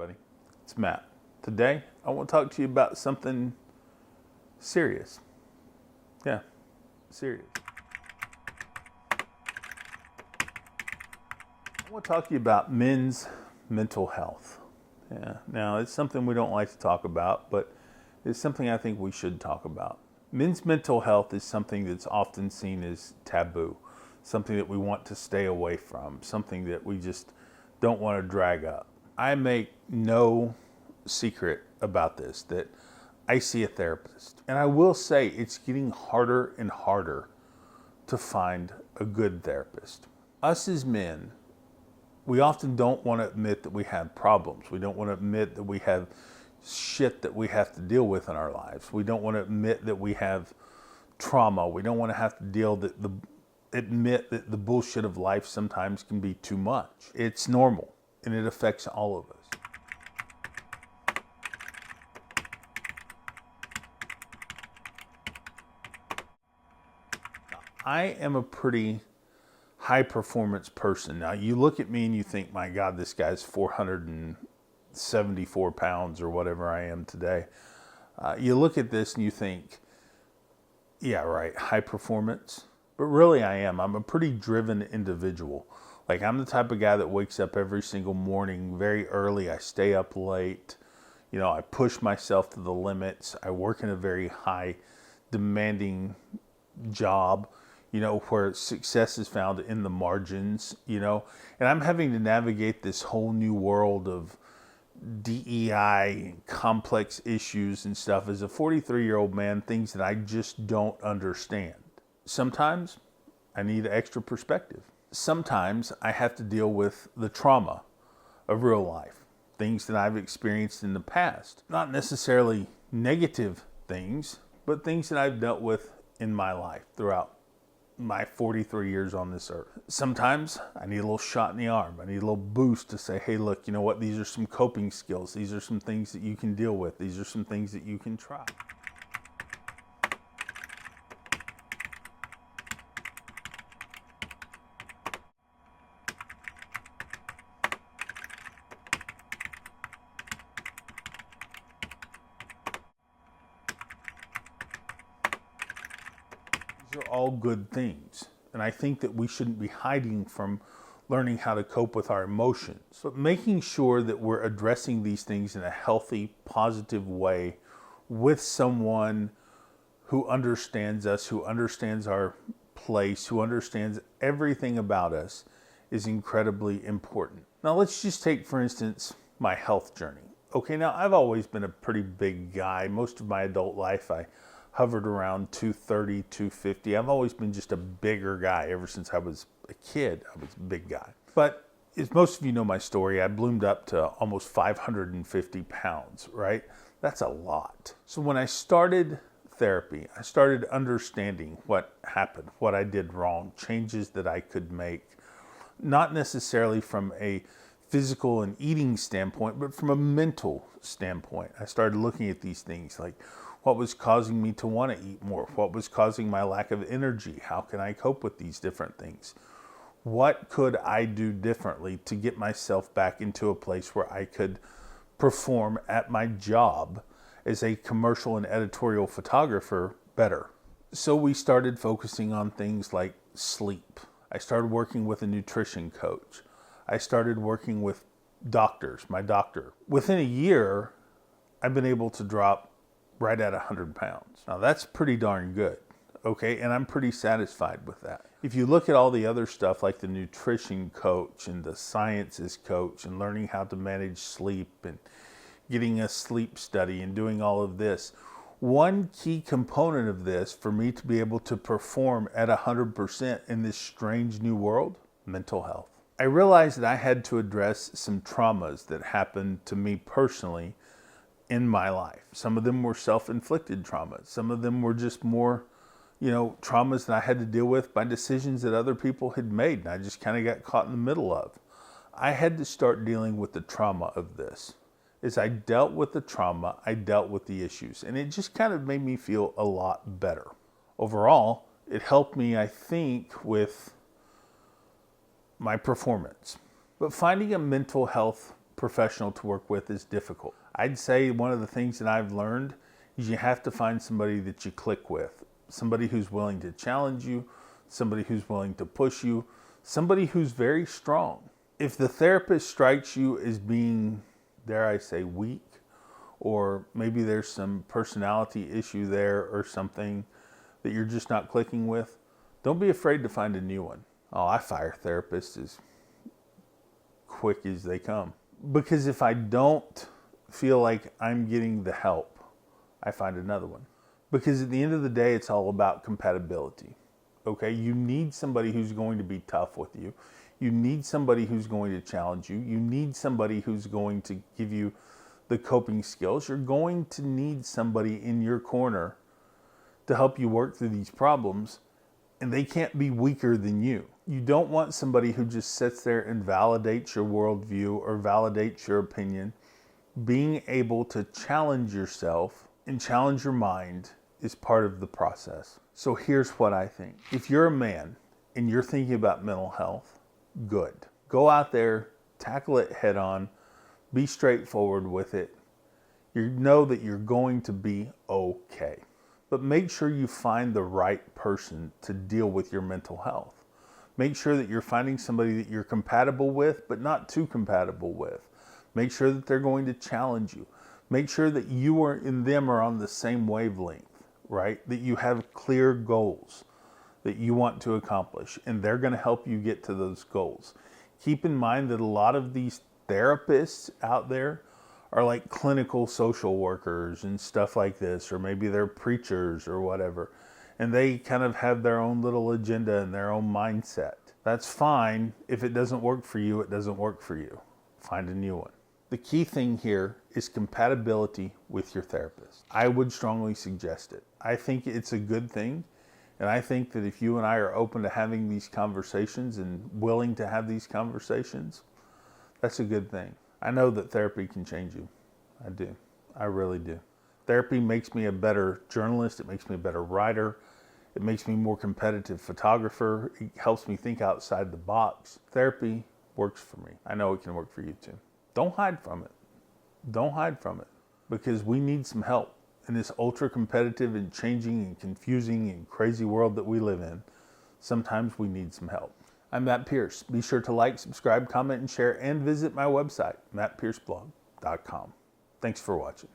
everybody. It's Matt. Today, I want to talk to you about something serious. Yeah, serious. I want to talk to you about men's mental health. Yeah, now it's something we don't like to talk about, but it's something I think we should talk about. Men's mental health is something that's often seen as taboo, something that we want to stay away from, something that we just don't want to drag up. I make no secret about this, that I see a therapist. And I will say it's getting harder and harder to find a good therapist. Us as men, we often don't want to admit that we have problems. We don't want to admit that we have shit that we have to deal with in our lives. We don't want to admit that we have trauma. We don't want to have to admit that the bullshit of life sometimes can be too much. It's normal, and it affects all of us. I am a pretty high performance person. Now, you look at me and you think, my God, this guy's 474 pounds or whatever I am today. You look at this and you think, yeah, right, high performance. But really I am. I'm a pretty driven individual. Like, I'm the type of guy that wakes up every single morning very early. I stay up late. You know, I push myself to the limits. I work in a very high demanding job, you know, where success is found in the margins, you know, and I'm having to navigate this whole new world of DEI, complex issues and stuff as a 43-year-old man, things that I just don't understand. Sometimes I need extra perspective. Sometimes I have to deal with the trauma of real life, things that I've experienced in the past. Not necessarily negative things, but things that I've dealt with in my life throughout my 43 years on this earth. Sometimes I need a little shot in the arm. I need a little boost to say, hey, look, you know what? These are some coping skills. These are some things that you can deal with. These are some things that you can try. These are all good things. And I think that we shouldn't be hiding from learning how to cope with our emotions, but making sure that we're addressing these things in a healthy, positive way with someone who understands us, who understands our place, who understands everything about us is incredibly important. Now, let's just take, for instance, my health journey. Okay, now I've always been a pretty big guy. Most of my adult life, I hovered around 230, 250. I've always been just a bigger guy. Ever since I was a kid, I was a big guy. But as most of you know my story, I bloomed up to almost 550 pounds, right? That's a lot. So when I started therapy, I started understanding what happened, what I did wrong, changes that I could make, not necessarily from a physical and eating standpoint, but from a mental standpoint. I started looking at these things like, what was causing me to want to eat more? What was causing my lack of energy? How can I cope with these different things? What could I do differently to get myself back into a place where I could perform at my job as a commercial and editorial photographer better? So we started focusing on things like sleep. I started working with a nutrition coach. I started working with doctors, my doctor. Within a year, I've been able to drop right at 100 pounds. Now that's pretty darn good, okay? And I'm pretty satisfied with that. If you look at all the other stuff like the nutrition coach and the sciences coach and learning how to manage sleep and getting a sleep study and doing all of this, one key component of this for me to be able to perform at 100% in this strange new world, mental health. I realized that I had to address some traumas that happened to me personally in my life. Some of them were self-inflicted traumas. Some of them were just more, traumas that I had to deal with by decisions that other people had made, and I just kind of got caught in the middle of. I had to start dealing with the trauma of this. As I dealt with the trauma, I dealt with the issues, and it just kind of made me feel a lot better. Overall, it helped me, I think, with my performance. But finding a mental health professional to work with is difficult. I'd say one of the things that I've learned is you have to find somebody that you click with, somebody who's willing to challenge you, somebody who's willing to push you, somebody who's very strong. If the therapist strikes you as being, dare I say, weak, or maybe there's some personality issue there or something that you're just not clicking with, don't be afraid to find a new one. Oh, I fire therapists as quick as they come. Because if I don't feel like I'm getting the help, I find another one. Because at the end of the day, it's all about compatibility. Okay, you need somebody who's going to be tough with you. You need somebody who's going to challenge you. You need somebody who's going to give you the coping skills. You're going to need somebody in your corner to help you work through these problems, and they can't be weaker than you. You don't want somebody who just sits there and validates your worldview or validates your opinion. Being able to challenge yourself and challenge your mind is part of the process. So here's what I think. If you're a man and you're thinking about mental health, good. Go out there, tackle it head on, be straightforward with it. You know that you're going to be okay. But make sure you find the right person to deal with your mental health. Make sure that you're finding somebody that you're compatible with, but not too compatible with. Make sure that they're going to challenge you. Make sure that you and them are on the same wavelength, right? That you have clear goals that you want to accomplish, and they're going to help you get to those goals. Keep in mind that a lot of these therapists out there are like clinical social workers and stuff like this, or maybe they're preachers or whatever, and they kind of have their own little agenda and their own mindset. That's fine. If it doesn't work for you, it doesn't work for you. Find a new one. The key thing here is compatibility with your therapist. I would strongly suggest it. I think it's a good thing, and I think that if you and I are open to having these conversations and willing to have these conversations, that's a good thing. I know that therapy can change you. I do. I really do. Therapy makes me a better journalist. It makes me a better writer. It makes me a more competitive photographer. It helps me think outside the box. Therapy works for me. I know it can work for you too. Don't hide from it. Don't hide from it, because we need some help in this ultra competitive and changing and confusing and crazy world that we live in. Sometimes we need some help. I'm Matt Pierce. Be sure to like, subscribe, comment, and share, and visit my website, mattpierceblog.com. Thanks for watching.